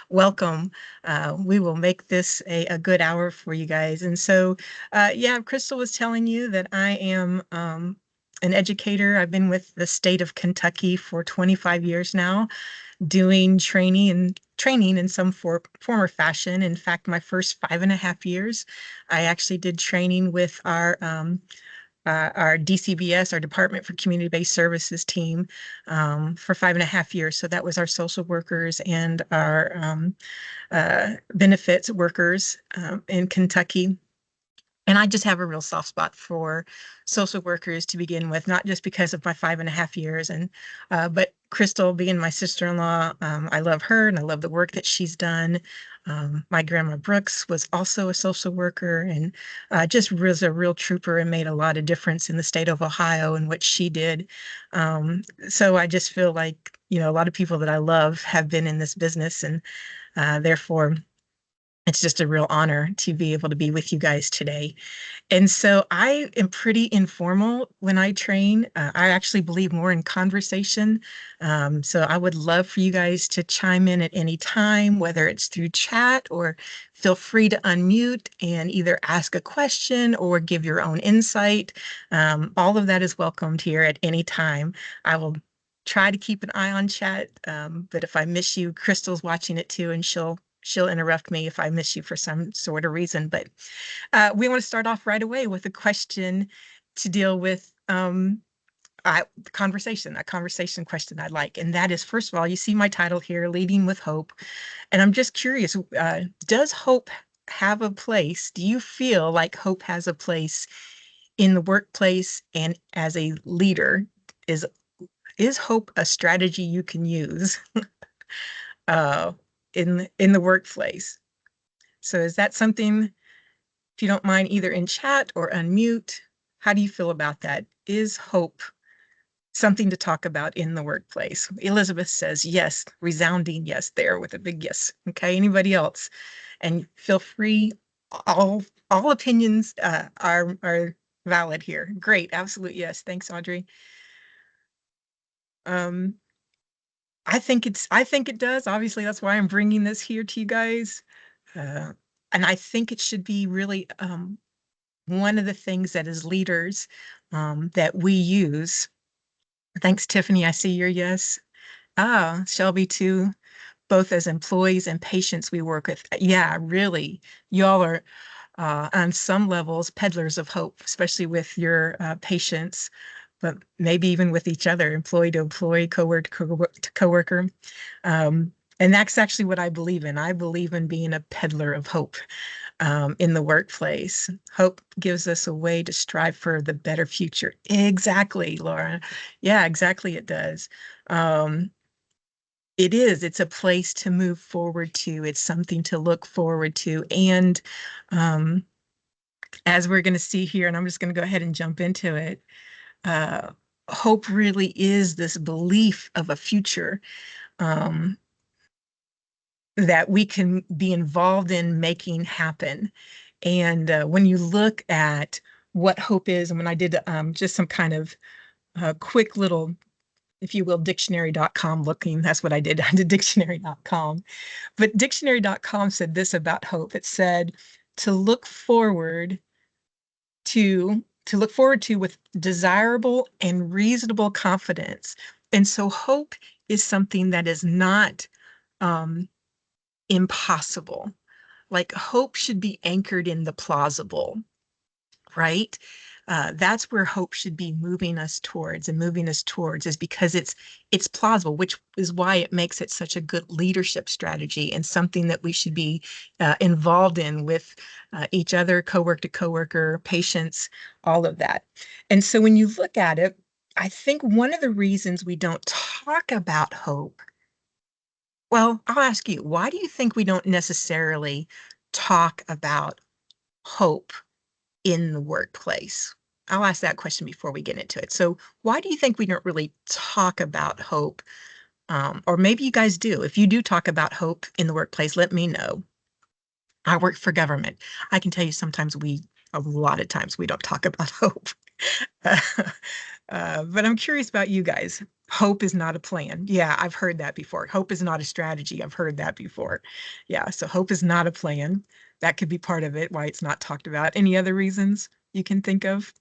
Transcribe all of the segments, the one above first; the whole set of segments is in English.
Welcome. We will make this a good hour for you guys. And so, yeah, Crystal was telling you that I am an educator. I've been with the state of Kentucky for 25 years now, doing training in some form or fashion. In fact, my first 5.5 years, I actually did training with our DCBS, our Department for Community-Based Services team, for 5.5 years. So that was our social workers and our benefits workers in Kentucky. And I just have a real soft spot for social workers to begin with, not just because of my 5.5 years, but Crystal being my sister-in-law, I love her and I love the work that she's done. My grandma Brooks was also a social worker and just was a real trooper and made a lot of difference in the state of Ohio and what she did. So I just feel like, a lot of people that I love have been in this business, and therefore it's just a real honor to be able to be with you guys today. And so I am pretty informal when I train. I actually believe more in conversation. So I would love for you guys to chime in at any time, whether it's through chat or feel free to unmute and either ask a question or give your own insight. All of that is welcomed here at any time. I will try to keep an eye on chat, but if I miss you, Crystal's watching it too, and she'll interrupt me if I miss you for some sort of reason. But we want to start off right away with a question to deal with a conversation question I like. And that is, first of all, you see my title here, Leading with Hope. And I'm just curious, does hope have a place? Do you feel like hope has a place in the workplace and as a leader? Is hope a strategy you can use uh, in the workplace? So is that something, if you don't mind, either in chat or unmute, how do you feel about that? Is hope something to talk about in the workplace? Elizabeth says yes, resounding yes there with a big yes. Okay, anybody else? And feel free, all opinions are valid here. Great, absolute yes. Thanks, Audrey. Um, I think it does. Obviously, that's why I'm bringing this here to you guys. And I think it should be really one of the things that as leaders that we use. Thanks, Tiffany. I see your yes. Shelby too. Both as employees and patients we work with. Yeah, really. Y'all are on some levels peddlers of hope, especially with your patients, but maybe even with each other, employee to employee, coworker to coworker. And that's actually what I believe in. I believe in being a peddler of hope in the workplace. Hope gives us a way to strive for the better future. Exactly, Laura. Yeah, exactly, it does. It is. It's a place to move forward to. It's something to look forward to. And as we're going to see here, and I'm just going to go ahead and jump into it, hope really is this belief of a future that we can be involved in making happen. And when you look at what hope is, and when I did just some kind of quick little, if you will, dictionary.com looking, that's what I did. I did dictionary.com. But dictionary.com said this about hope. It said to look forward to with desirable and reasonable confidence. And so hope is something that is not impossible. Like hope should be anchored in the plausible, right? That's where hope should be moving us towards is because it's plausible, which is why it makes it such a good leadership strategy and something that we should be involved in with each other, coworker to coworker, patients, all of that. And so when you look at it, I think one of the reasons we don't talk about hope, well, I'll ask you, why do you think we don't necessarily talk about hope in the workplace? I'll ask that question before we get into it. So why do you think we don't really talk about hope? Or maybe you guys do. If you do talk about hope in the workplace, let me know. I work for government. I can tell you a lot of times we don't talk about hope. But I'm curious about you guys. Hope is not a plan. Yeah, I've heard that before. Hope is not a strategy. I've heard that before. Yeah, so hope is not a plan. That could be part of it, why it's not talked about. Any other reasons you can think of?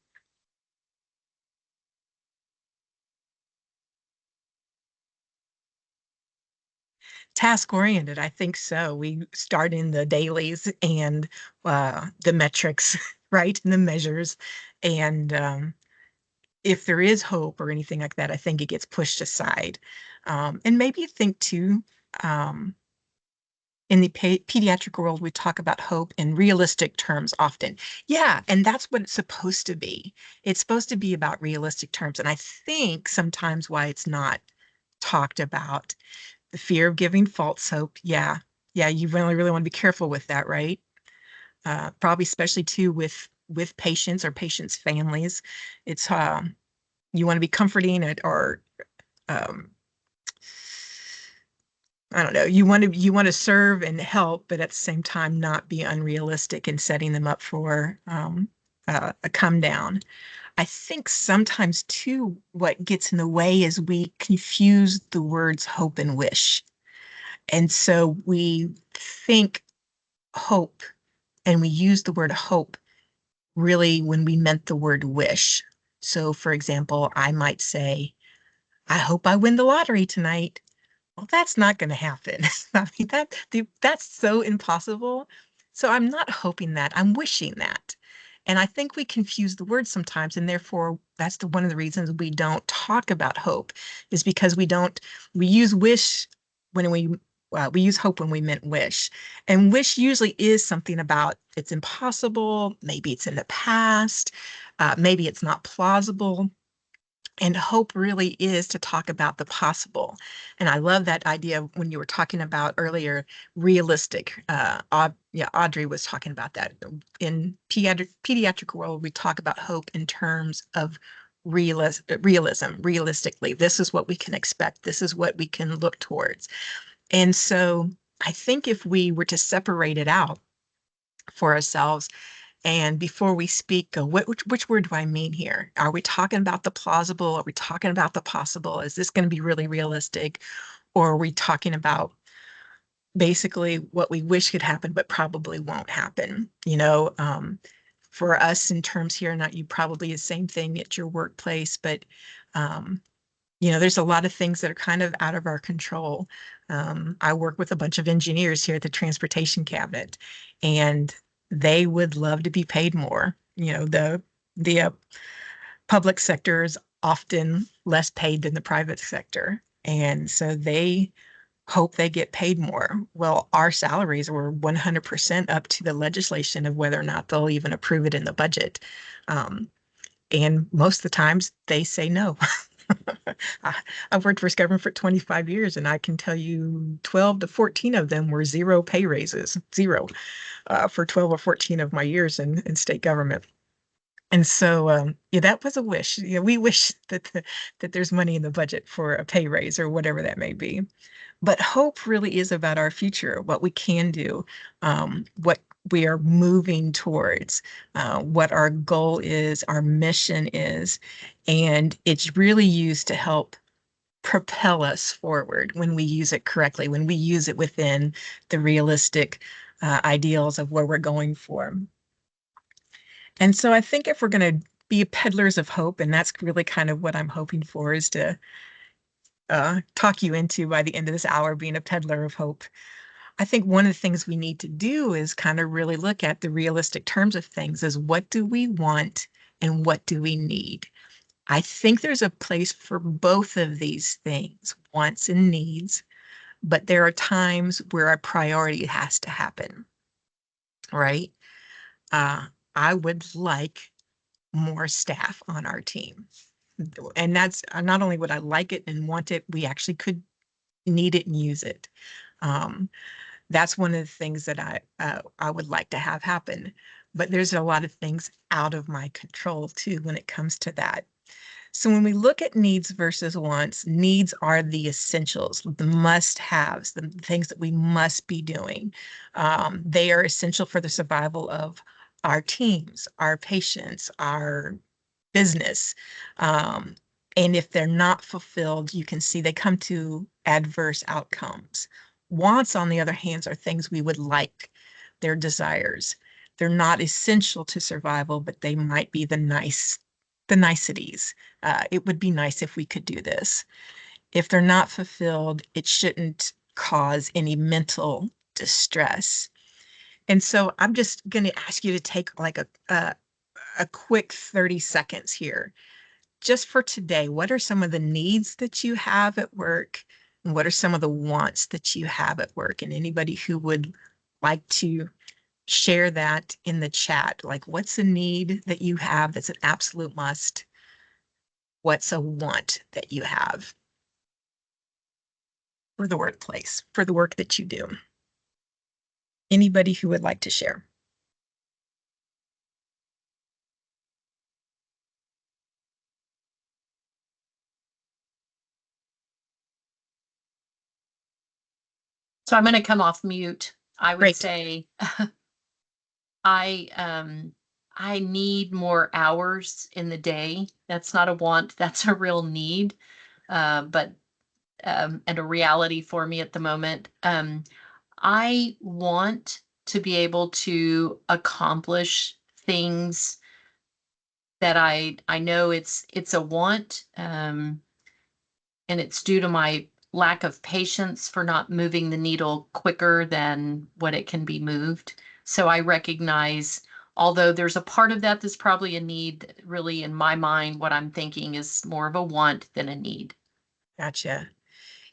Task oriented, I think so. We start in the dailies and the metrics, right? And the measures. And if there is hope or anything like that, I think it gets pushed aside. And maybe think too, um, in the pediatric world, we talk about hope in realistic terms often. Yeah, and that's what it's supposed to be. It's supposed to be about realistic terms. And I think sometimes why it's not talked about, the fear of giving false hope. Yeah, yeah, you really want to be careful with that, right? Probably especially too with patients or patients' families. It's you want to be comforting it or um, I don't know, you want to serve and help, but at the same time not be unrealistic in setting them up for a come down. I think sometimes too, what gets in the way is we confuse the words hope and wish. And so we think hope and we use the word hope really when we meant the word wish. So, for example, I might say, I hope I win the lottery tonight. Well, that's not going to happen. I mean, that's so impossible. So I'm not hoping that. I'm wishing that. And I think we confuse the words sometimes, and therefore that's one of the reasons we don't talk about hope is because we use wish when we use hope when we meant wish. And wish usually is something about it's impossible, maybe it's in the past, maybe it's not plausible. And hope really is to talk about the possible. And I love that idea when you were talking about earlier, realistic. Yeah, Audrey was talking about that. In pediatric world, we talk about hope in terms of realism, realistically. This is what we can expect. This is what we can look towards. And so I think if we were to separate it out for ourselves, and before we speak, go, which word do I mean here? Are we talking about the plausible? Are we talking about the possible? Is this going to be really realistic? Or are we talking about basically what we wish could happen, but probably won't happen? For us in terms here, not you probably the same thing at your workplace, but um, there's a lot of things that are kind of out of our control. I work with a bunch of engineers here at the Transportation Cabinet, and they would love to be paid more. The public sector is often less paid than the private sector, and so they hope they get paid more. Well, our salaries were 100% up to the legislation of whether or not they'll even approve it in the budget. Um, and most of the times they say no. I've worked for government for 25 years, and I can tell you 12 to 14 of them were zero pay raises, zero, for 12 or 14 of my years in state government. And so, yeah, that was a wish. We wish that there's money in the budget for a pay raise or whatever that may be. But hope really is about our future, what we can do, what we are moving towards, what our goal is, our mission is. And it's really used to help propel us forward when we use it correctly, when we use it within the realistic ideals of where we're going for. And so I think if we're going to be peddlers of hope, and that's really kind of what I'm hoping for, is to talk you into by the end of this hour being a peddler of hope. I think one of the things we need to do is kind of really look at the realistic terms of things is what do we want and what do we need? I think there's a place for both of these things, wants and needs, but there are times where a priority has to happen, right? Uh, I would like more staff on our team. And that's not only would I like it and want it, we actually could need it and use it. Um, that's one of the things that I would like to have happen. But there's a lot of things out of my control too when it comes to that. So when we look at needs versus wants, needs are the essentials, the must-haves, the things that we must be doing. They are essential for the survival of our teams, our patients, our business. And if they're not fulfilled, you can see they come to adverse outcomes. Wants, on the other hand, are things we would like. They're desires. They're not essential to survival, but they might be the niceties. It would be nice if we could do this. If they're not fulfilled, it shouldn't cause any mental distress. And so I'm just going to ask you to take like a quick 30 seconds here just for today. What are some of the needs that you have at work? And what are some of the wants that you have at work? And anybody who would like to share that in the chat, like what's a need that you have that's an absolute must? What's a want that you have for the workplace, for the work that you do? Anybody who would like to share? So I'm going to come off mute. I would Great. say I need more hours in the day. That's not a want, that's a real need. But and a reality for me at the moment. I want to be able to accomplish things that I know it's a want, and it's due to my lack of patience for not moving the needle quicker than what it can be moved. So I recognize, although there's a part of that that's probably a need, really in my mind, what I'm thinking is more of a want than a need. Gotcha.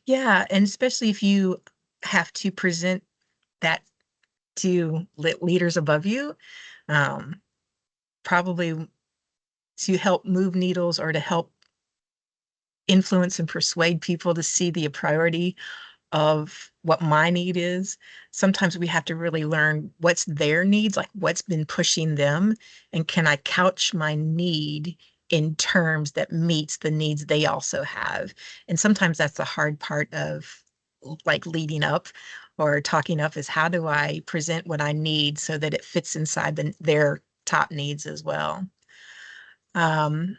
Yeah, and especially if you have to present that to leaders above you, um, probably to help move needles or to help influence and persuade people to see the priority of what my need is. Sometimes we have to really learn what's their needs, like what's been pushing them, and can I couch my need in terms that meets the needs they also have. And sometimes that's the hard part of like leading up or talking up, is how do I present what I need so that it fits inside their top needs as well. um,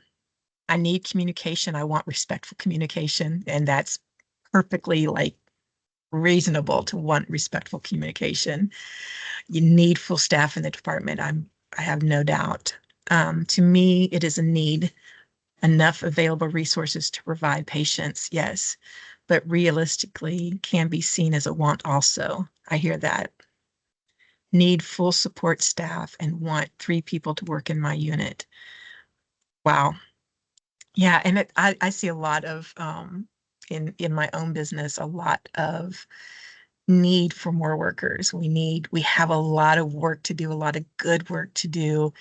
I need communication. I want respectful communication, and that's perfectly like reasonable to want respectful communication. You need full staff in the department. I have no doubt. To me, it is a need. Enough available resources to provide patients, yes, but realistically can be seen as a want also. I hear that. Need full support staff and want 3 people to work in my unit. Wow. Yeah, and I see a lot of in my own business, a lot of need for more workers. We have a lot of work to do, a lot of good work to do,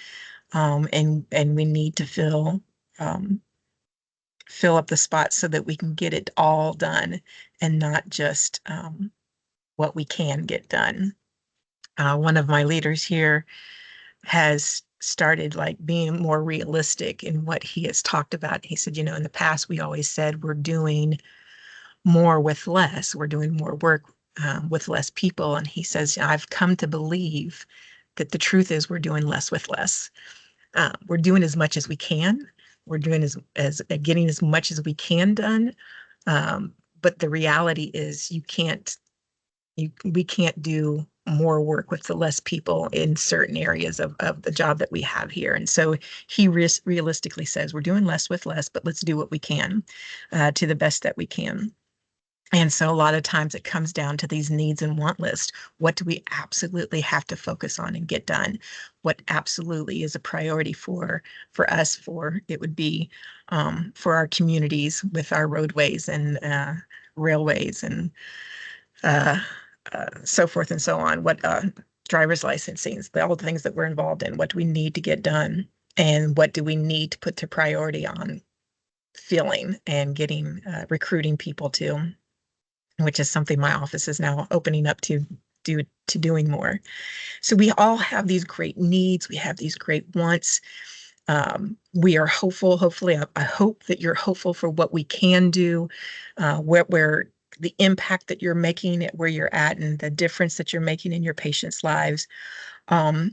and we need to um, fill up the spots so that we can get it all done and not just what we can get done. One of my leaders here has started like being more realistic in what he has talked about. He said, in the past, we always said we're doing more with less. We're doing more work with less people. And he says, I've come to believe that the truth is we're doing less with less. We're doing as much as we can. We're doing as getting as much as we can done. But the reality is we can't do more work with the less people in certain areas of the job that we have here. And so he realistically says we're doing less with less, but let's do what we can to the best that we can. And so a lot of times it comes down to these needs and want list. What do we absolutely have to focus on and get done? What absolutely is a priority for us? For it would be for our communities with our roadways and railways and uh, so forth and so on. What driver's licensing, all the things that we're involved in. What do we need to get done? And what do we need to put to priority on filling and getting recruiting people to? Which is something my office is now opening up to doing more. So we all have these great needs. We have these great wants. We are hopeful. Hopefully, I hope that you're hopeful for what we can do, where the impact that you're making at where you're at and the difference that you're making in your patients' lives. Um,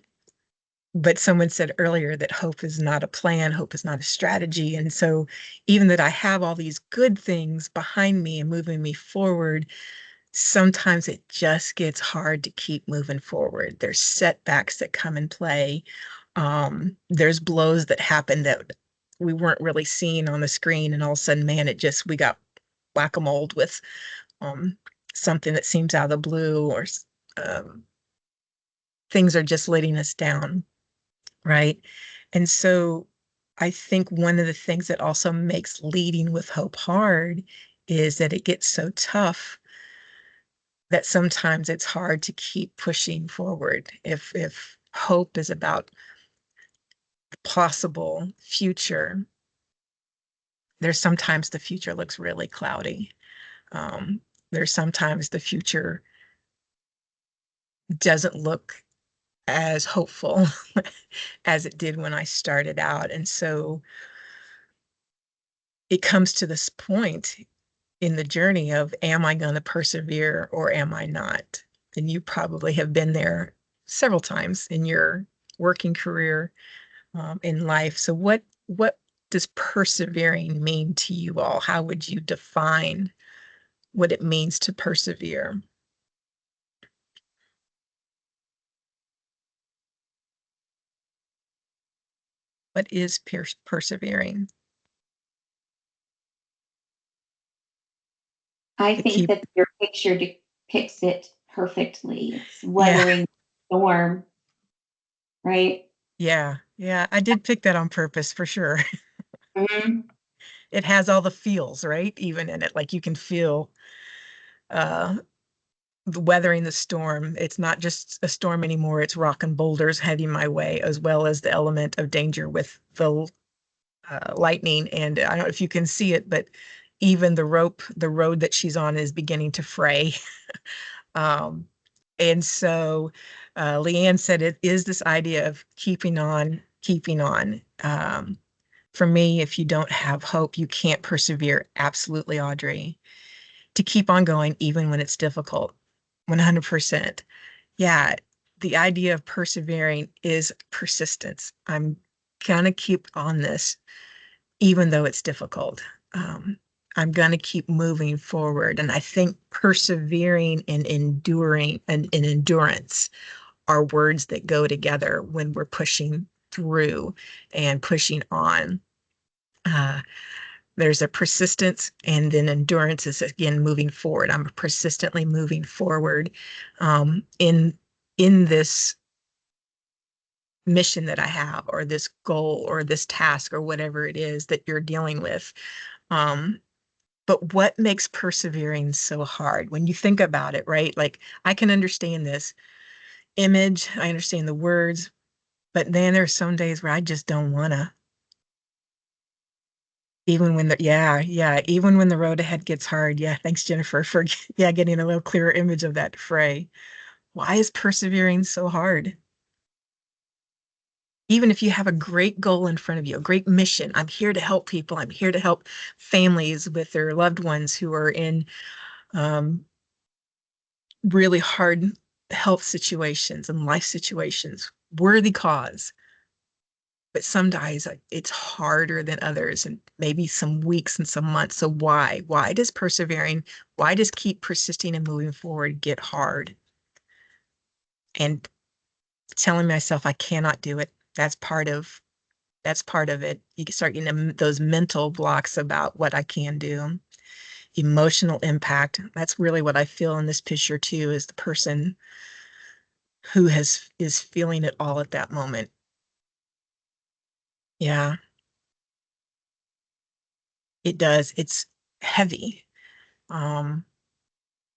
but someone said earlier that hope is not a plan, hope is not a strategy. And so even that I have all these good things behind me and moving me forward, sometimes it just gets hard to keep moving forward. There's setbacks that come in play. There's blows that happen that we weren't really seeing on the screen, and all of a sudden, man, we got whack-a-mole with um, something that seems out of the blue, or um, things are just letting us down, right? And so I think one of the things that also makes leading with hope hard is that it gets so tough that sometimes it's hard to keep pushing forward. If hope is about the possible future, there's sometimes the future looks really cloudy. Um, there's sometimes the future doesn't look as hopeful as it did when I started out. And so it comes to this point in the journey of, am I going to persevere or am I not? And you probably have been there several times in your working career, in life. So what does persevering mean to you all? How would you define what it means to persevere? What is persevering? I To think keep, that your picture depicts it perfectly. It's yeah, weathering the storm, right? yeah. I did pick that on purpose for sure. Mhm. It has all the feels, right? Even in it, like you can feel uh weathering the storm. It's not just a storm anymore. It's rock and boulders heading my way, as well as the element of danger with the lightning. And I don't know if you can see it, but even the road that she's on is beginning to fray. Um, and so Leanne said it is this idea of keeping on, keeping on. For me, if you don't have hope, you can't persevere. Absolutely, Audrey. To keep on going, even when it's difficult. 100%. Yeah, the idea of persevering is persistence. I'm gonna keep on this, even though it's difficult. Um, I'm gonna keep moving forward. And I think persevering and enduring and endurance are words that go together when we're pushing through and pushing on. Uh, there's a persistence, and then endurance is again moving forward. I'm persistently moving forward in this mission that I have, or this goal, or this task, or whatever it is that you're dealing with. Um, but what makes persevering so hard when you think about it, right? Like I can understand this image, I understand the words, but then there's some days where I just don't wanna. Even when even when the road ahead gets hard. Yeah, thanks, Jennifer, for yeah, getting a little clearer image of that fray. Why is persevering so hard? Even if you have a great goal in front of you, a great mission, I'm here to help people. I'm here to help families with their loved ones who are in um, really hard health situations and life situations. Worthy cause. But some days it's harder than others, and maybe some weeks and some months. So why? Why does keep persisting and moving forward get hard? And telling myself I cannot do it, that's part of it. You can start getting those mental blocks about what I can do. Emotional impact. That's really what I feel in this picture too, is the person who is feeling it all at that moment. Yeah, it does. It's heavy. Um,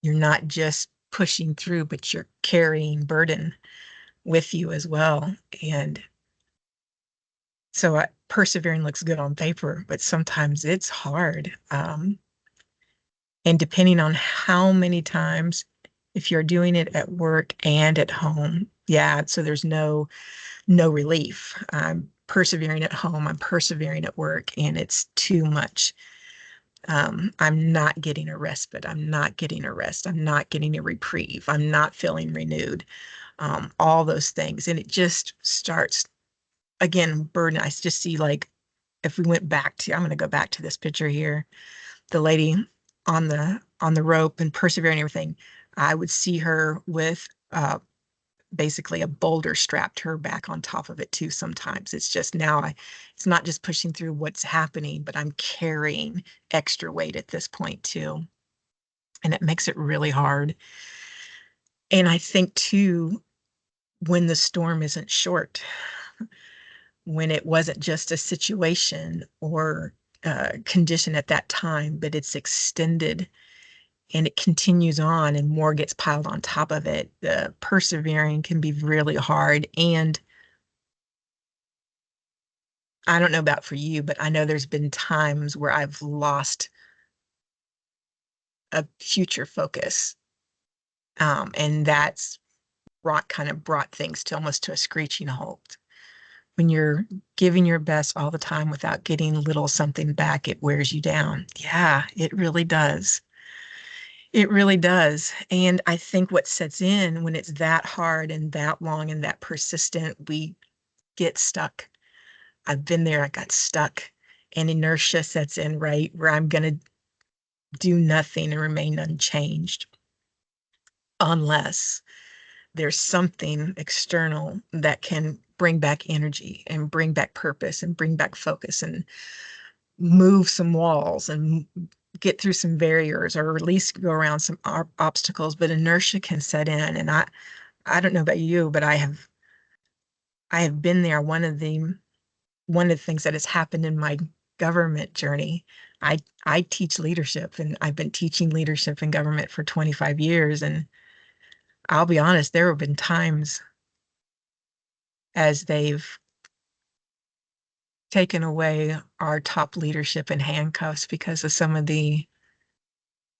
you're not just pushing through, but you're carrying burden with you as well. And so persevering looks good on paper, but sometimes it's hard. And depending on how many times, if you're doing it at work and at home, yeah, so there's no relief. I'm persevering at home, I'm persevering at work, and it's too much. I'm not getting a respite. I'm not getting a rest. I'm not getting a reprieve. I'm not feeling renewed. all those things. And it just starts, again, burden. I just see, like, if we went back to, I'm going to go back to this picture here, the lady on the rope and persevering and everything. I would see her with basically a boulder strapped to her back on top of it too. Sometimes it's just it's not just pushing through what's happening, but I'm carrying extra weight at this point too. And it makes it really hard. And I think too, when the storm isn't short, when it wasn't just a situation or condition at that time, but it's extended and it continues on and more gets piled on top of it, the persevering can be really hard. And I don't know about for you, but I know there's been times where I've lost a future focus. And that's kind of brought things to almost to a screeching halt. When you're giving your best all the time without getting little something back, it wears you down. Yeah, it really does. It really does. And I think what sets in when it's that hard and that long and that persistent, we get stuck. I've been there, I got stuck. And inertia sets in, right? Where I'm going to do nothing and remain unchanged unless there's something external that can bring back energy and bring back purpose and bring back focus and move some walls and get through some barriers or at least go around some obstacles. But inertia can set in. And I don't know about you, but I have been there. One of the things that has happened in my government journey, I teach leadership, and I've been teaching leadership in government for 25 years. And I'll be honest, there have been times as they've taken away our top leadership in handcuffs because of some of the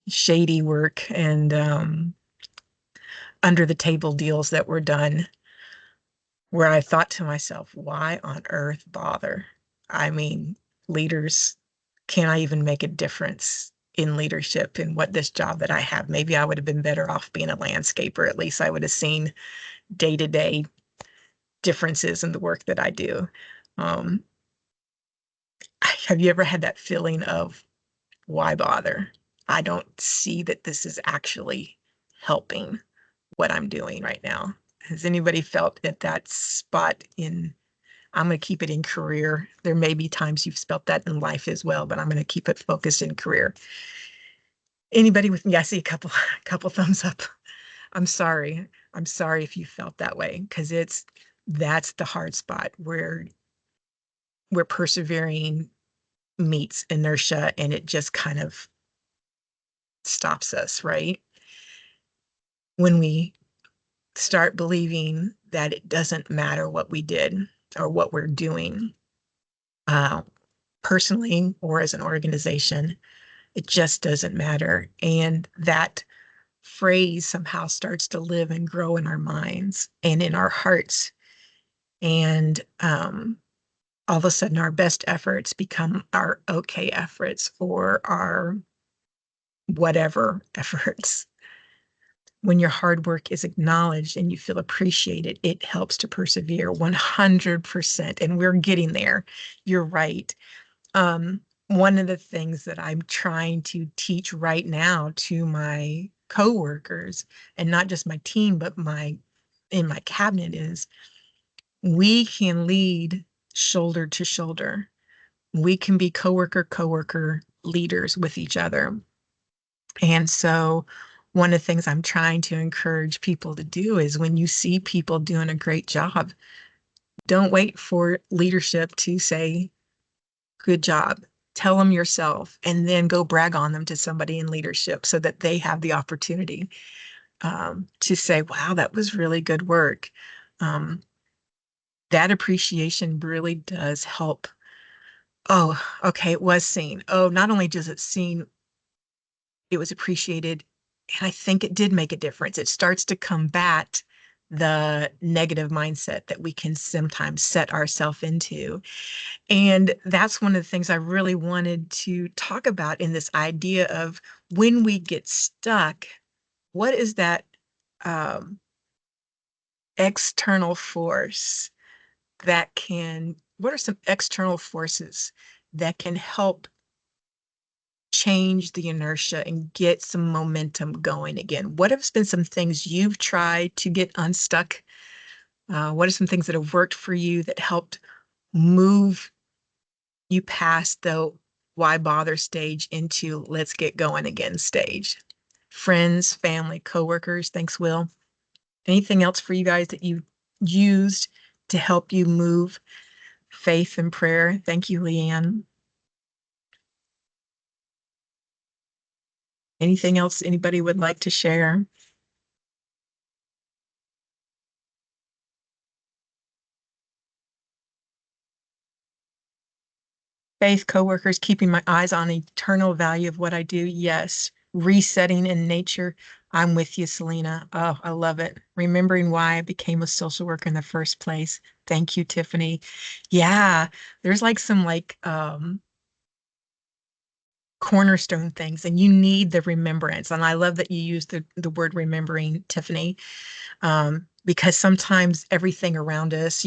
shady work and under the table deals that were done, where I thought to myself, why on earth bother? I mean, leaders, can I even make a difference in leadership in what this job that I have? Maybe I would have been better off being a landscaper. At least I would have seen day-to-day differences in the work that I do. Have you ever had that feeling of, why bother? I don't see that this is actually helping what I'm doing right now. Has anybody felt at that spot in, I'm going to keep it in career. There may be times you've felt that in life as well, but I'm going to keep it focused in career. Anybody with me? I see a couple thumbs up. I'm sorry. I'm sorry if you felt that way, because that's the hard spot where persevering meets inertia and it just kind of stops us, right? When we start believing that it doesn't matter what we did or what we're doing, personally or as an organization, it just doesn't matter. And that phrase somehow starts to live and grow in our minds and in our hearts. And all of a sudden, our best efforts become our okay efforts or our whatever efforts. When your hard work is acknowledged and you feel appreciated, it helps to persevere 100%. And we're getting there. You're right. One of the things that I'm trying to teach right now to my coworkers, and not just my team, but in my cabinet, is we can lead shoulder to shoulder. We can be coworker leaders with each other. And so one of the things I'm trying to encourage people to do is, when you see people doing a great job, don't wait for leadership to say, good job. Tell them yourself, and then go brag on them to somebody in leadership so that they have the opportunity to say, wow, that was really good work. That appreciation really does help. Oh, okay, it was seen. Oh, not only does it seen, it was appreciated. And I think it did make a difference. It starts to combat the negative mindset that we can sometimes set ourselves into. And that's one of the things I really wanted to talk about in this idea of, when we get stuck, what is that external force what are some external forces that can help change the inertia and get some momentum going again? What have been some things you've tried to get unstuck? What are some things that have worked for you that helped move you past the why bother stage into let's get going again stage? Friends, family, coworkers. Thanks, Will. Anything else for you guys that you used to help you move faith and prayer? Thank you, Leanne. Anything else anybody would like to share? Faith, coworkers, keeping my eyes on the eternal value of what I do. Yes. Resetting in nature. I'm with you, Selena. Oh, I love it. Remembering why I became a social worker in the first place. Thank you, Tiffany. Yeah, there's like some cornerstone things, and you need the remembrance. And I love that you use the word remembering, Tiffany, because sometimes everything around us,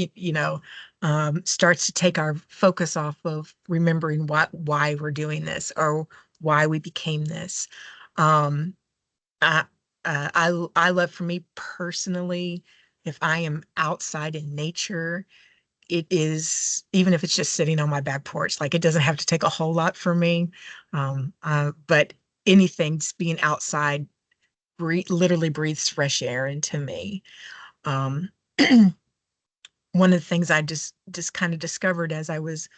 starts to take our focus off of remembering why we're doing this or why we became this. Um, I, I love, for me personally, if I am outside in nature, it is, even if it's just sitting on my back porch, like it doesn't have to take a whole lot for me. But anything, just being outside, literally breathes fresh air into me. Um, one of the things I just kind of discovered as I was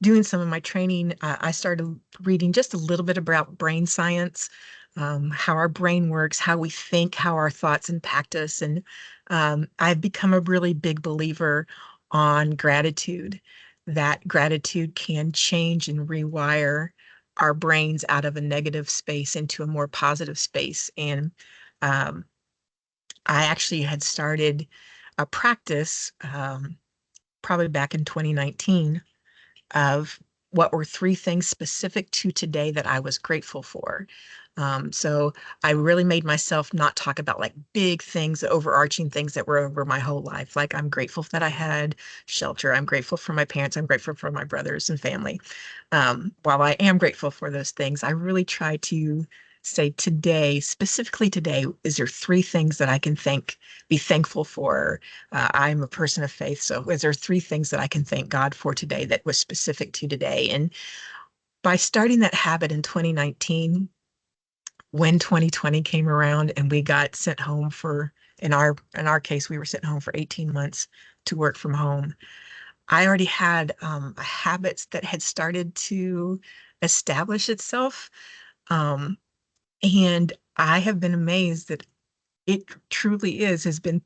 doing some of my training, I started reading just a little bit about brain science, how our brain works, how we think, how our thoughts impact us. And I've become a really big believer on gratitude, that gratitude can change and rewire our brains out of a negative space into a more positive space. And um, I actually had started a practice probably back in 2019 of what were three things specific to today that I was grateful for. So I really made myself not talk about like big things, overarching things that were over my whole life. Like, I'm grateful that I had shelter. I'm grateful for my parents. I'm grateful for my brothers and family. While I am grateful for those things, I really try to say today, specifically today, is there three things that I can be thankful for? I'm a person of faith, so is there three things that I can thank God for today that was specific to today? And by starting that habit in 2019, when 2020 came around and we got sent home in our case, we were sent home for 18 months to work from home. I already had habits that had started to establish itself. Um, and I have been amazed that it truly has been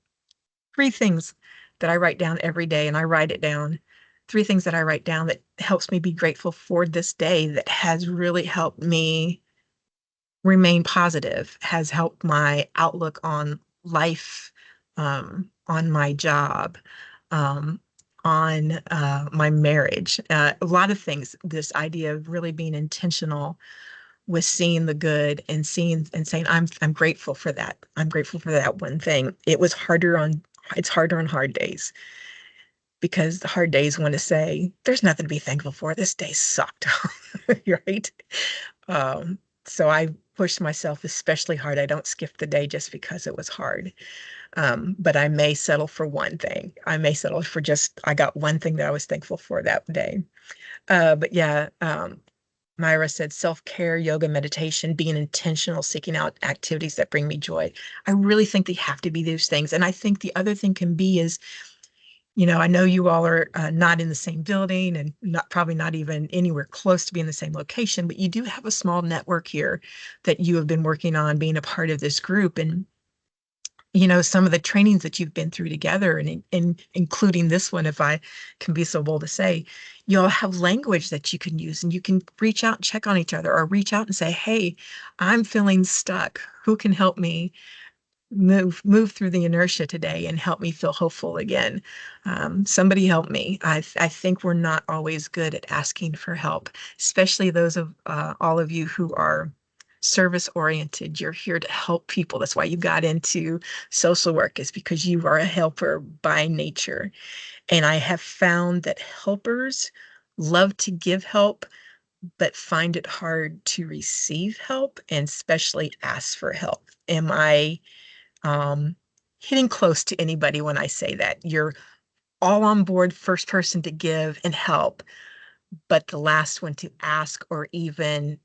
three things that I write down every day, and I write it down. Three things that I write down that helps me be grateful for this day, that has really helped me remain positive, has helped my outlook on life, on my job, um, on my marriage, a lot of things. This idea of really being intentional with seeing the good and seeing and saying, I'm grateful for that. I'm grateful for that one thing. It's harder on hard days, because the hard days want to say, there's nothing to be thankful for. This day sucked. Right? Um, so I pushed myself especially hard. I don't skip the day just because it was hard. But I may settle for one thing. I may settle for just, I got one thing that I was thankful for that day. But yeah, Myra said self-care, yoga, meditation, being intentional, seeking out activities that bring me joy. I really think they have to be those things. And I think the other thing can be is, I know you all are not in the same building and probably not even anywhere close to being in the same location, but you do have a small network here that you have been working on being a part of this group. And some of the trainings that you've been through together, and including this one, if I can be so bold to say, you all have language that you can use, and you can reach out and check on each other, or reach out and say, hey, I'm feeling stuck. Who can help me move through the inertia today and help me feel hopeful again? Somebody help me. I think we're not always good at asking for help, especially those of all of you who are service oriented. You're here to help people. That's why you got into social work, is because you are a helper by nature. And I have found that helpers love to give help, but find it hard to receive help and especially ask for help. Am I um, hitting close to anybody when I say that? You're all on board, first person to give and help, but the last one to ask or even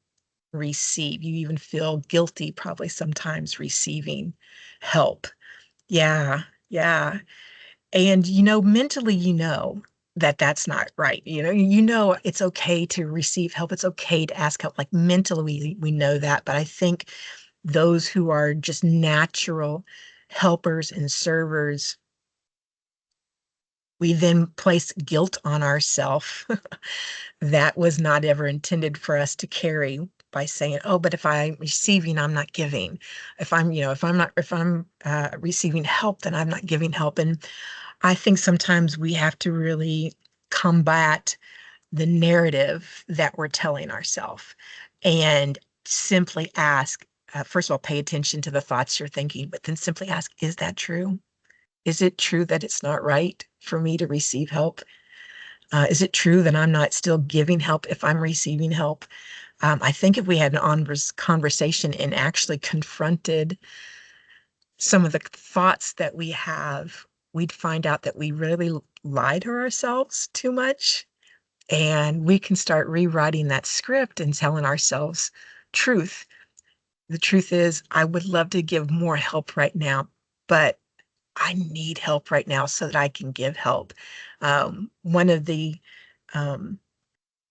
receive. You even feel guilty probably sometimes receiving help. Yeah, yeah. And mentally, that that's not right. It's okay to receive help. It's okay to ask help. Like mentally, we know that. But I think those who are just natural helpers and servers, we then place guilt on ourselves that was not ever intended for us to carry by saying, oh, but if I'm receiving, I'm not giving. If I'm receiving help, then I'm not giving help. And I think sometimes we have to really combat the narrative that we're telling ourselves and simply ask, first of all, pay attention to the thoughts you're thinking, but then simply ask, is that true? Is it true that it's not right for me to receive help? Is it true that I'm not still giving help if I'm receiving help? I think if we had an honest conversation and actually confronted some of the thoughts that we have, we'd find out that we really lie to ourselves too much. And we can start rewriting that script and telling ourselves truth. The truth is, I would love to give more help right now, but I need help right now so that I can give help. One of the um,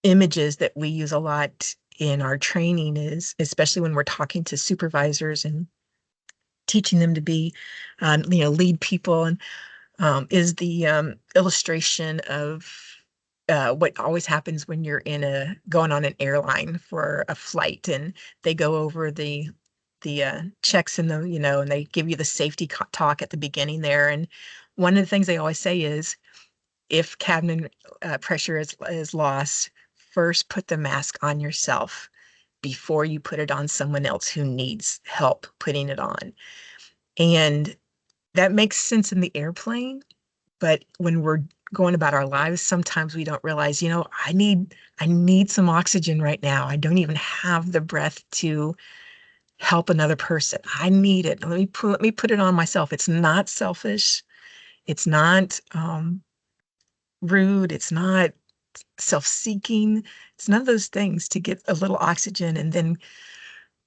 images that we use a lot in our training is, especially when we're talking to supervisors and teaching them to be, lead people, and is the illustration of what always happens when you're going on an airline for a flight, and they go over the checks in and they give you the safety talk at the beginning there. And one of the things they always say is, if cabin pressure is lost, first put the mask on yourself before you put it on someone else who needs help putting it on. And that makes sense in the airplane, but when we're going about our lives, sometimes we don't realize, I need some oxygen right now. I don't even have the breath to help another person. I need it. Let me put it on myself. It's not selfish. It's not rude. It's not self-seeking. It's none of those things, to get a little oxygen and then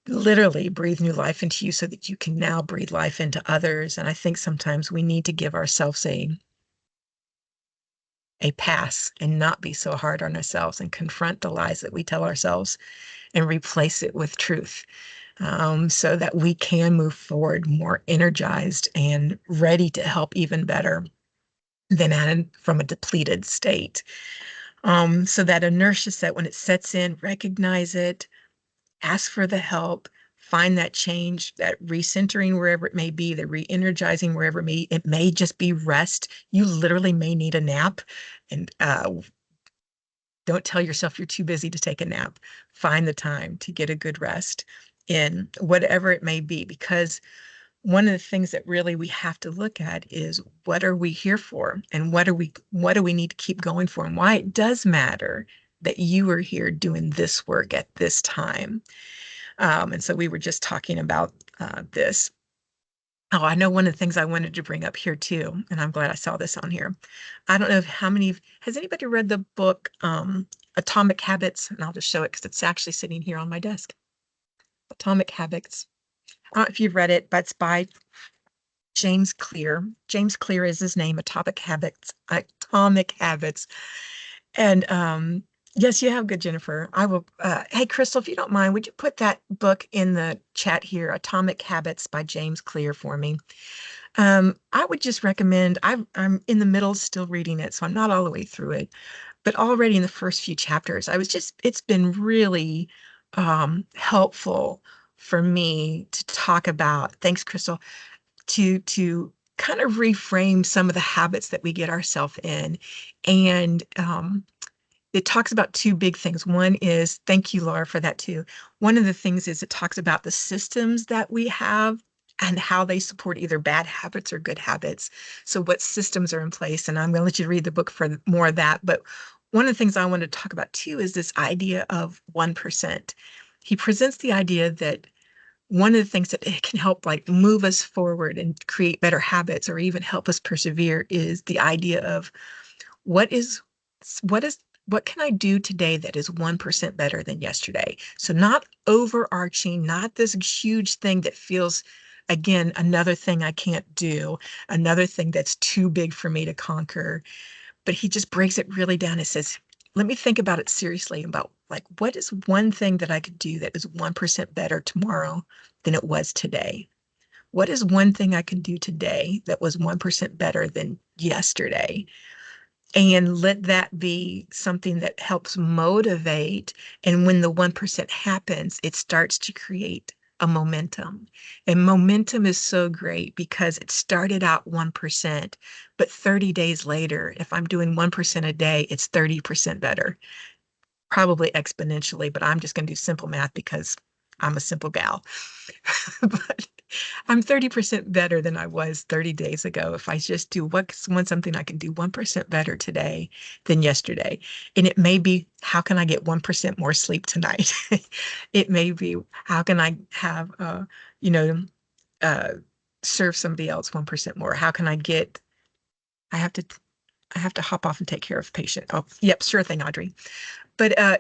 literally breathe new life into you so that you can now breathe life into others. And I think sometimes we need to give ourselves a pass and not be so hard on ourselves and confront the lies that we tell ourselves and replace it with truth, so that we can move forward more energized and ready to help even better than from a depleted state. So that inertia set, when it sets in, recognize it, ask for the help, find that change, that recentering wherever it may be, the re-energizing wherever it may just be rest. You literally may need a nap, and don't tell yourself you're too busy to take a nap. Find the time to get a good rest in whatever it may be, because one of the things that really we have to look at is, what are we here for, and what do we need to keep going for, and why it does matter that you are here doing this work at this time. And so we were just talking about this. Oh, I know one of the things I wanted to bring up here too, and I'm glad I saw this on here. I don't know has anybody read the book Atomic Habits? And I'll just show it because it's actually sitting here on my desk. Atomic Habits. I don't know if you've read it, but it's by James Clear. James Clear is his name. Atomic Habits. Atomic Habits. And yes, you have, good Jennifer. I will. Hey, Crystal, if you don't mind, would you put that book in the chat here, Atomic Habits by James Clear, for me? I would just recommend, I'm in the middle still reading it, so I'm not all the way through it, but already in the first few chapters, it's been really helpful for me to talk about, thanks, Crystal, to kind of reframe some of the habits that we get ourselves in, and it talks about two big things. One is, thank you, Laura, for that too. One of the things is it talks about the systems that we have and how they support either bad habits or good habits. So what systems are in place? And I'm going to let you read the book for more of that. But one of the things I want to talk about too is this idea of 1%. He presents the idea that one of the things that it can help like move us forward and create better habits or even help us persevere is the idea of what is what is what can I do today that is 1% better than yesterday? So not overarching, not this huge thing that feels, again, another thing I can't do, another thing that's too big for me to conquer. But he just breaks it really down and says, let me think about it seriously about like, what is one thing that I could do that is 1% better tomorrow than it was today? What is one thing I can do today that was 1% better than yesterday? And let that be something that helps motivate. And when the 1% happens, it starts to create a momentum. And momentum is so great because it started out 1%, but 30 days later, if I'm doing 1% a day, it's 30% better, probably exponentially, but I'm just going to do simple math because I'm a simple gal. But I'm 30% better than I was 30 days ago if I just do what's something I can do 1% better today than yesterday. And it may be, how can I get 1% more sleep tonight? It may be, how can I have, you know, uh, serve somebody else 1% more? How can I get, I have to, I have to hop off and take care of a patient. Oh, yep, sure thing, Audrey. But I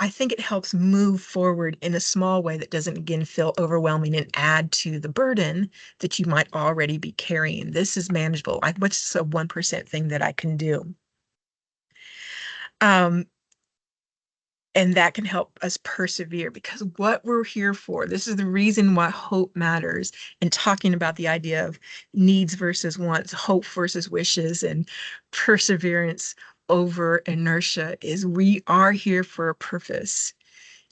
think it helps move forward in a small way that doesn't, again, feel overwhelming and add to the burden that you might already be carrying. This is manageable. What's a 1% thing that I can do? And that can help us persevere because what we're here for, this is the reason why hope matters, and talking about the idea of needs versus wants, hope versus wishes, and perseverance over inertia is we are here for a purpose.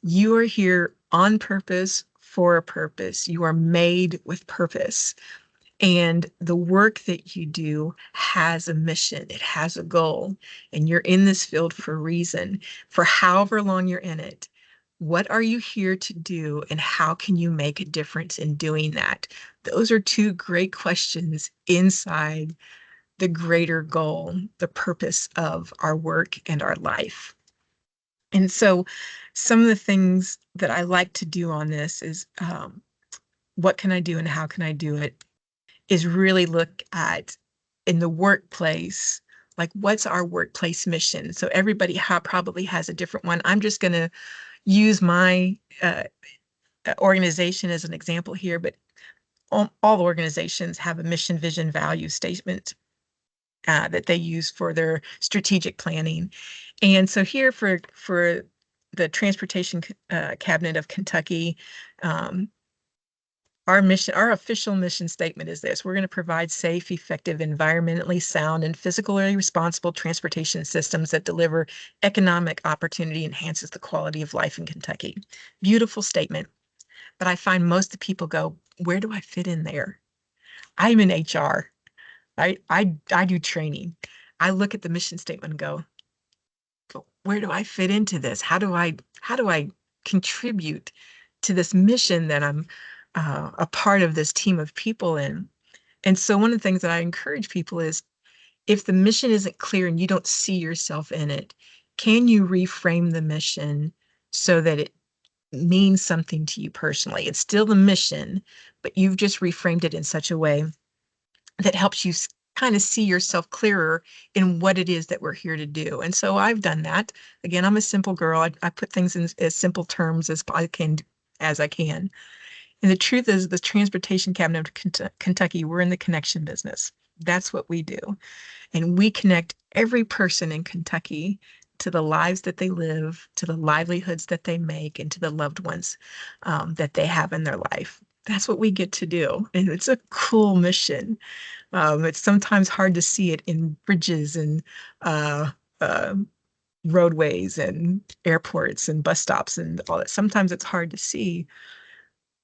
You are here on purpose for a purpose. You are made with purpose. And the work that you do has a mission, it has a goal, and you're in this field for a reason, for however long you're in it. What are you here to do, and how can you make a difference in doing that? Those are two great questions inside the greater goal, the purpose of our work and our life. And so some of the things that I like to do on this is what can I do and how can I do it? Is really look at in the workplace, like what's our workplace mission? So everybody probably has a different one. I'm just going to use my organization as an example here, but all organizations have a mission, vision, value statement that they use for their strategic planning. And so here for the Transportation Cabinet of Kentucky, our official mission statement is this: we're going to provide safe, effective, environmentally sound, and physically responsible transportation systems that deliver economic opportunity, enhances the quality of life in Kentucky. Beautiful statement. But I find most of the people go, where do I fit in there? I'm in HR. I do training. I look at the mission statement and go, where do I fit into this? How do I contribute to this mission that I'm a part of this team of people in? And so one of the things that I encourage people is, if the mission isn't clear and you don't see yourself in it, can you reframe the mission so that it means something to you personally? It's still the mission, but you've just reframed it in such a way that helps you kind of see yourself clearer in what it is that we're here to do. And so I've done that. Again, I'm a simple girl. I put things in as simple terms as I can. And the truth is, the Transportation Cabinet of Kentucky, we're in the connection business. That's what we do. And we connect every person in Kentucky to the lives that they live, to the livelihoods that they make, and to the loved ones that they have in their life. That's what we get to do. And it's a cool mission. It's sometimes hard to see it in bridges and uh, roadways and airports and bus stops and all that. Sometimes it's hard to see.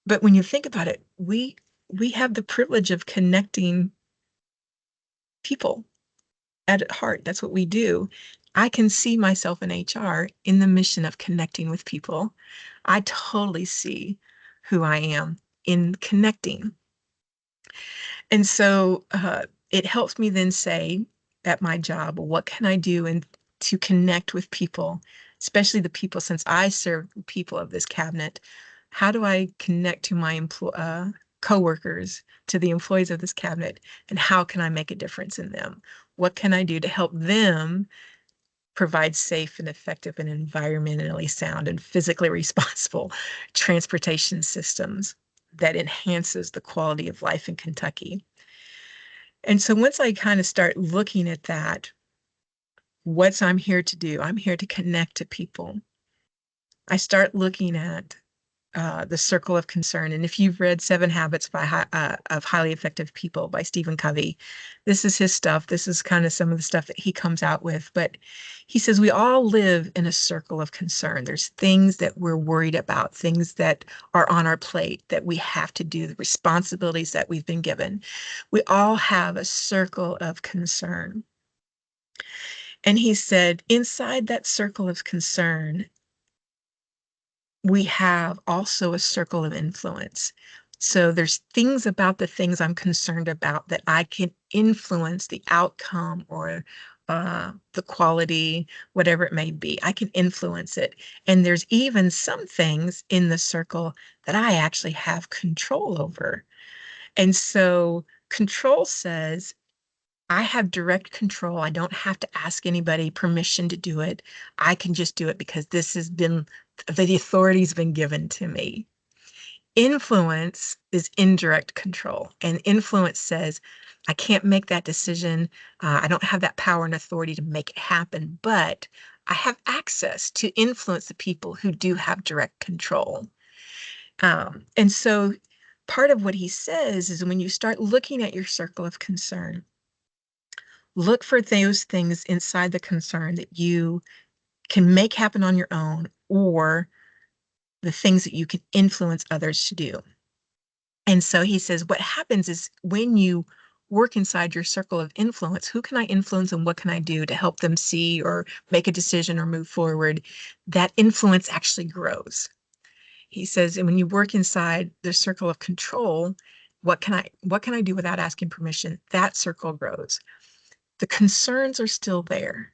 But when you think about it, we have the privilege of connecting people at heart. That's what we do. I can see myself in HR in the mission of connecting with people. I totally see who I am in connecting. And so it helps me then say at my job, what can I do to connect with people, especially the people, since I serve people of this cabinet, how do I connect to my coworkers, to the employees of this cabinet, and how can I make a difference in them? What can I do to help them provide safe and effective and environmentally sound and physically responsible transportation systems that enhances the quality of life in Kentucky? And so once I kind of start looking at that, what's I'm here to do? I'm here to connect to people. I start looking at the circle of concern. And if you've read Seven Habits of Highly Effective People by Stephen Covey, this is his stuff. This is kind of some of the stuff that he comes out with. But he says we all live in a circle of concern. There's things that we're worried about, things that are on our plate that we have to do, the responsibilities that we've been given. We all have a circle of concern. And he said, inside that circle of concern, we have also a circle of influence. So there's things about the things I'm concerned about that I can influence the outcome or the quality, whatever it may be. I can influence it. And there's even some things in the circle that I actually have control over. And so control says I have direct control. I don't have to ask anybody permission to do it. I can just do it because the authority's been given to me. Influence is indirect control, and influence says, I can't make that decision. I don't have that power and authority to make it happen, but I have access to influence the people who do have direct control. And so part of what he says is when you start looking at your circle of concern, look for those things inside the concern that you can make happen on your own, or the things that you can influence others to do. And so he says, what happens is when you work inside your circle of influence, who can I influence and what can I do to help them see or make a decision or move forward? That influence actually grows. He says, and when you work inside the circle of control, what can I do without asking permission? That circle grows. The concerns are still there.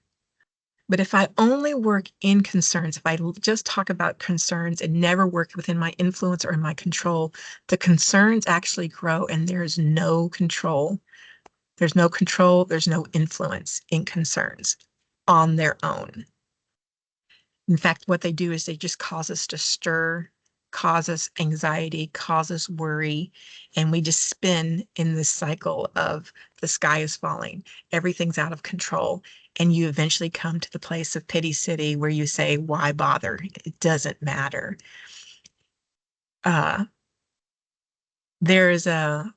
But if I only work in concerns, if I just talk about concerns and never work within my influence or in my control, the concerns actually grow and there's no control. There's no control, there's no influence in concerns on their own. In fact, what they do is they just cause us to stir, cause us anxiety, cause us worry, and we just spin in this cycle of the sky is falling, everything's out of control, and you eventually come to the place of pity city where you say, why bother? It doesn't matter. There is a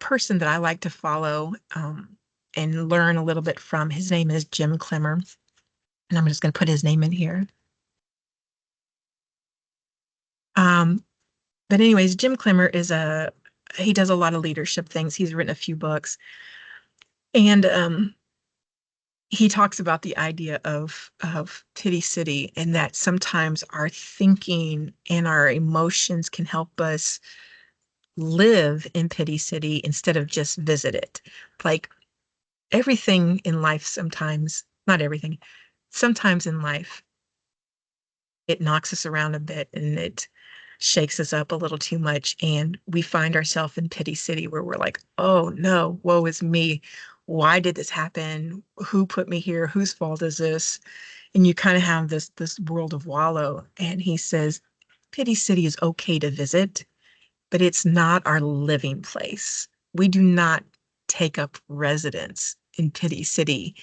person that I like to follow and learn a little bit from. His name is Jim Clemmer, and I'm just going to put his name in here. But anyways, Jim Clemmer he does a lot of leadership things. He's written a few books. And he talks about the idea of pity city, and that sometimes our thinking and our emotions can help us live in pity city instead of just visit it. Like everything in life sometimes, not everything, sometimes in life, it knocks us around a bit and it shakes us up a little too much. And we find ourselves in pity city where we're like, oh no, woe is me. Why did this happen? Who put me here? Whose fault is this? And you kind of have this world of wallow. And he says, pity city is okay to visit, but it's not our living place. We do not take up residence in pity city.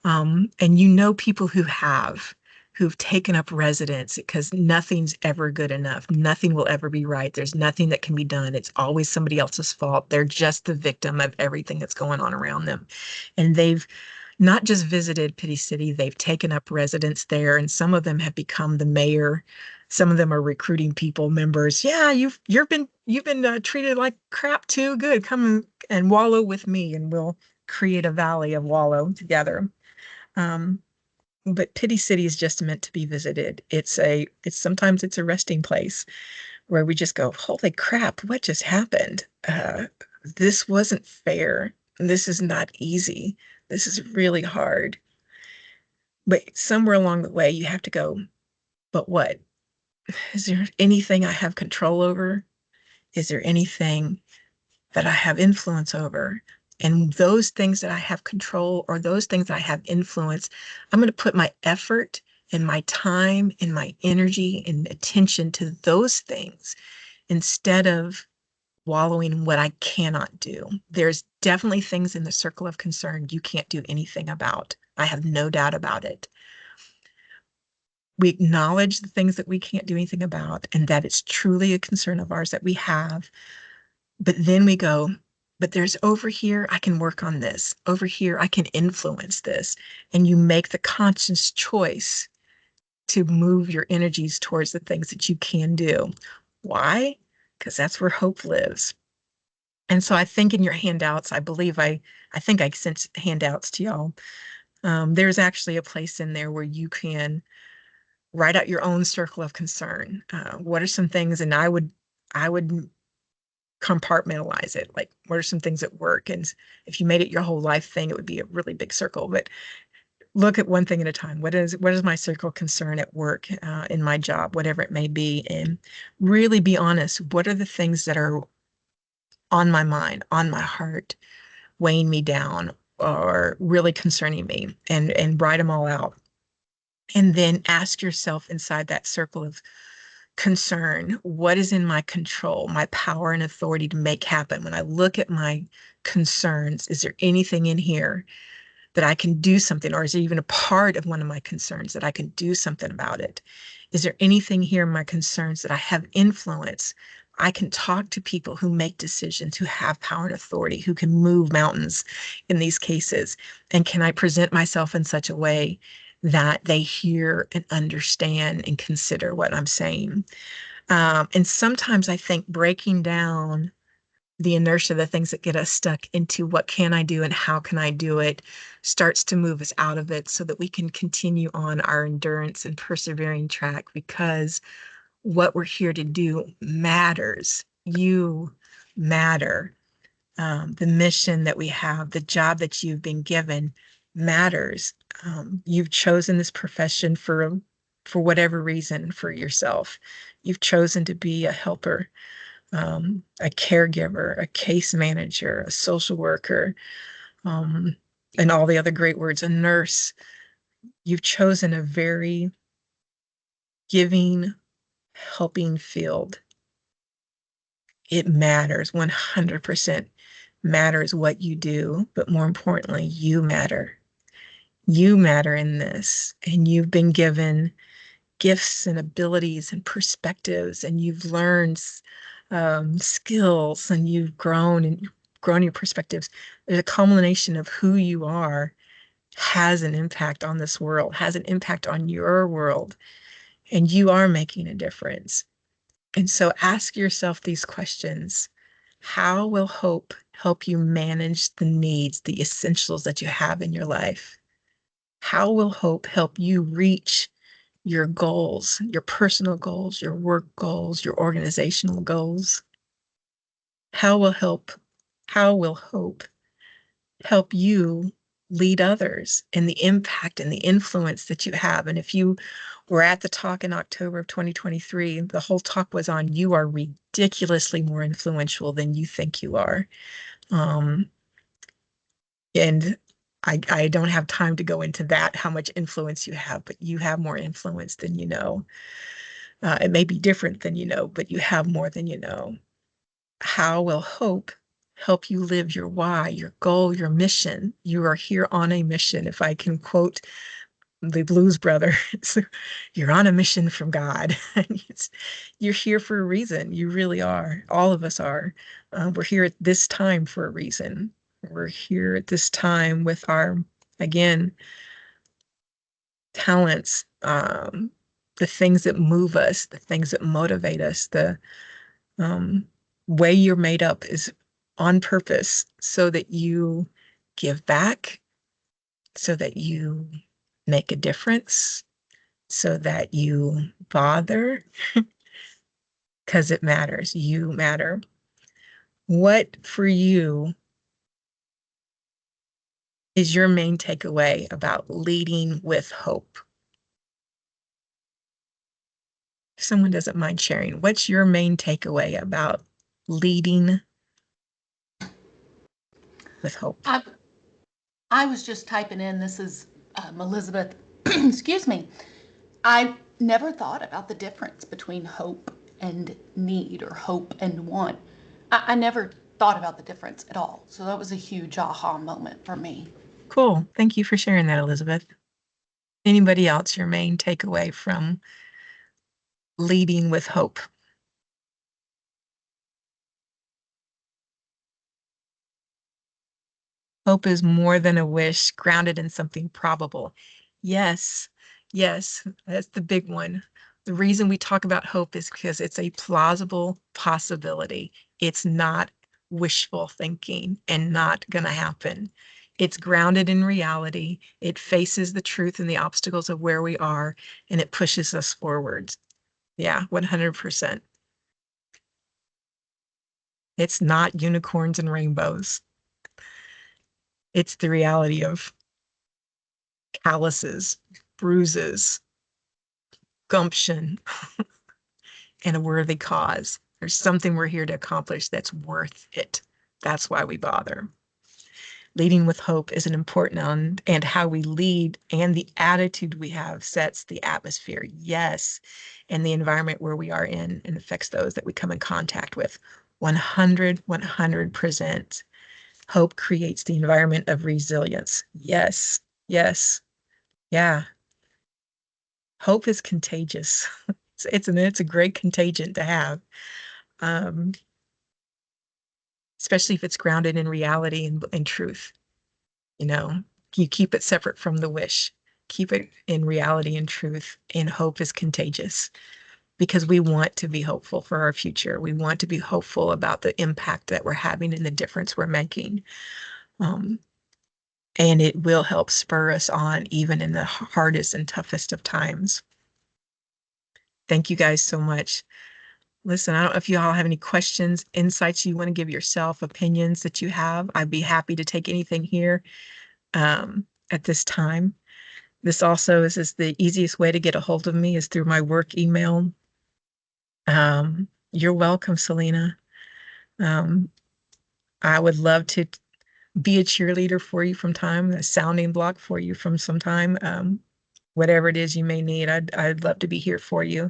And you know people who've taken up residence because nothing's ever good enough. Nothing will ever be right. There's nothing that can be done. It's always somebody else's fault. They're just the victim of everything that's going on around them. And they've not just visited Pity City, they've taken up residence there, and some of them have become the mayor. Some of them are recruiting people, members. Yeah, you've been treated like crap too. Good, come and wallow with me, and we'll create a valley of wallow together. but Pity City is just meant to be visited. Sometimes it's a resting place where we just go, holy crap, what just happened? This wasn't fair. This is not easy. This is really hard. But somewhere along the way, you have to go, but what? Is there anything I have control over? Is there anything that I have influence over? And those things that I have control or those things that I have influence, I'm going to put my effort and my time and my energy and attention to those things instead of wallowing in what I cannot do. There's definitely things in the circle of concern you can't do anything about. I have no doubt about it. We acknowledge the things that we can't do anything about and that it's truly a concern of ours that we have. But then we go, but there's over here, I can work on this. Over here, I can influence this. And you make the conscious choice to move your energies towards the things that you can do. Why? Because that's where hope lives. And so I think in your handouts, I think I sent handouts to y'all. There's actually a place in there where you can write out your own circle of concern. What are some things? And I would compartmentalize it. Like, what are some things at work? And if you made it your whole life thing, it would be a really big circle. But look at one thing at a time. What is my circle of concern at work, in my job, whatever it may be, and really be honest. What are the things that are on my mind, on my heart, weighing me down, or really concerning me, and write them all out. And then ask yourself inside that circle of concern, what is in my control, my power and authority to make happen? When I look at my concerns, is there anything in here that I can do something, or is it even a part of one of my concerns that I can do something about it? Is there anything here in my concerns that I have influence? I can talk to people who make decisions, who have power and authority, who can move mountains in these cases. And can I present myself in such a way that they hear and understand and consider what I'm saying? And sometimes I think breaking down the inertia, the things that get us stuck into what can I do and how can I do it, starts to move us out of it so that we can continue on our endurance and persevering track, because what we're here to do matters. You matter. The mission that we have, the job that you've been given matters. You've chosen this profession for whatever reason for yourself. You've chosen to be a helper, a caregiver, a case manager, a social worker, and all the other great words, a nurse. You've chosen a very giving, helping field. It matters, 100% matters what you do, but more importantly, you matter. You matter in this, and you've been given gifts and abilities and perspectives, and you've learned skills, and you've grown your perspectives. There's a culmination of who you are has an impact on this world, has an impact on your world, and you are making a difference. And so ask yourself these questions. How will hope help you manage the needs, the essentials that you have in your life? How will hope help you reach your goals, your personal goals, your work goals, your organizational goals? How will hope help you lead others, and the impact and the influence that you have? And if you were at the talk in October of 2023, the whole talk was on, you are ridiculously more influential than you think you are. And I don't have time to go into that, how much influence you have, but you have more influence than you know. It may be different than you know, but you have more than you know. How will hope help you live your why, your goal, your mission? You are here on a mission. If I can quote the Blues Brothers, you're on a mission from God. You're here for a reason. You really are. All of us are. We're here at this time for a reason. We're here at this time with our, again, talents, the things that move us, the things that motivate us, the way you're made up is on purpose so that you give back, so that you make a difference, so that you bother, because it matters. You matter. What for you is your main takeaway about leading with hope? If someone doesn't mind sharing, what's your main takeaway about leading with hope? I was just typing in, this is Elizabeth, excuse me. I never thought about the difference between hope and need, or hope and want. I never thought about the difference at all. So that was a huge aha moment for me. Cool. Thank you for sharing that, Elizabeth. Anybody else, your main takeaway from leading with hope? Hope is more than a wish grounded in something probable. Yes, yes, that's the big one. The reason we talk about hope is because it's a plausible possibility. It's not wishful thinking and not going to happen. It's grounded in reality. It faces the truth and the obstacles of where we are, and it pushes us forward. Yeah, 100%. It's not unicorns and rainbows. It's the reality of calluses, bruises, gumption, and a worthy cause. There's something we're here to accomplish that's worth it. That's why we bother. Leading with hope is an important, and how we lead and the attitude we have sets the atmosphere, yes, and the environment where we are in, and affects those that we come in contact with. 100%. Hope creates the environment of resilience. Yes, yes, yeah. Hope is contagious. It's a great contagion to have, especially if it's grounded in reality and truth. You know, you keep it separate from the wish. Keep it in reality and truth. And hope is contagious, because we want to be hopeful for our future. We want to be hopeful about the impact that we're having and the difference we're making. And it will help spur us on even in the hardest and toughest of times. Thank you guys so much. Listen, I don't know if you all have any questions, insights you want to give yourself, opinions that you have. I'd be happy to take anything here at this time. This also is the easiest way to get a hold of me is through my work email. You're welcome, Selena. I would love to be a cheerleader for you from time, a sounding block for you from some time. Whatever it is you may need, I'd love to be here for you.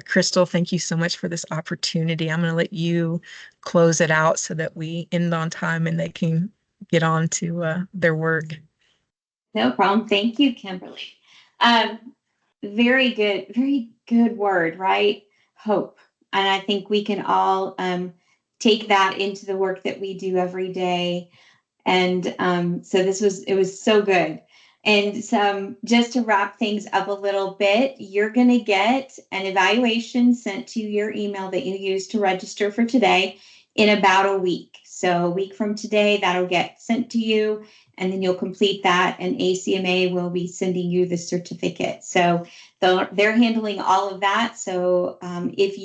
Crystal, thank you so much for this opportunity. I'm going to let you close it out so that we end on time and they can get on to their work. No problem. Thank you, Kimberly. Very good word, right? Hope. And I think we can all take that into the work that we do every day. And so it was so good. And just to wrap things up a little bit, you're going to get an evaluation sent to your email that you use to register for today in about a week. So a week from today, that'll get sent to you, and then you'll complete that, and ACMA will be sending you the certificate. So they're handling all of that. So if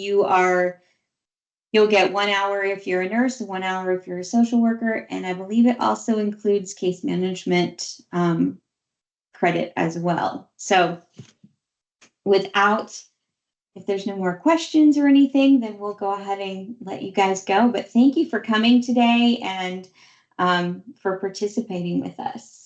you'll get 1 hour if you're a nurse, 1 hour if you're a social worker, and I believe it also includes case management credit as well. So if there's no more questions or anything, then we'll go ahead and let you guys go. But thank you for coming today and for participating with us.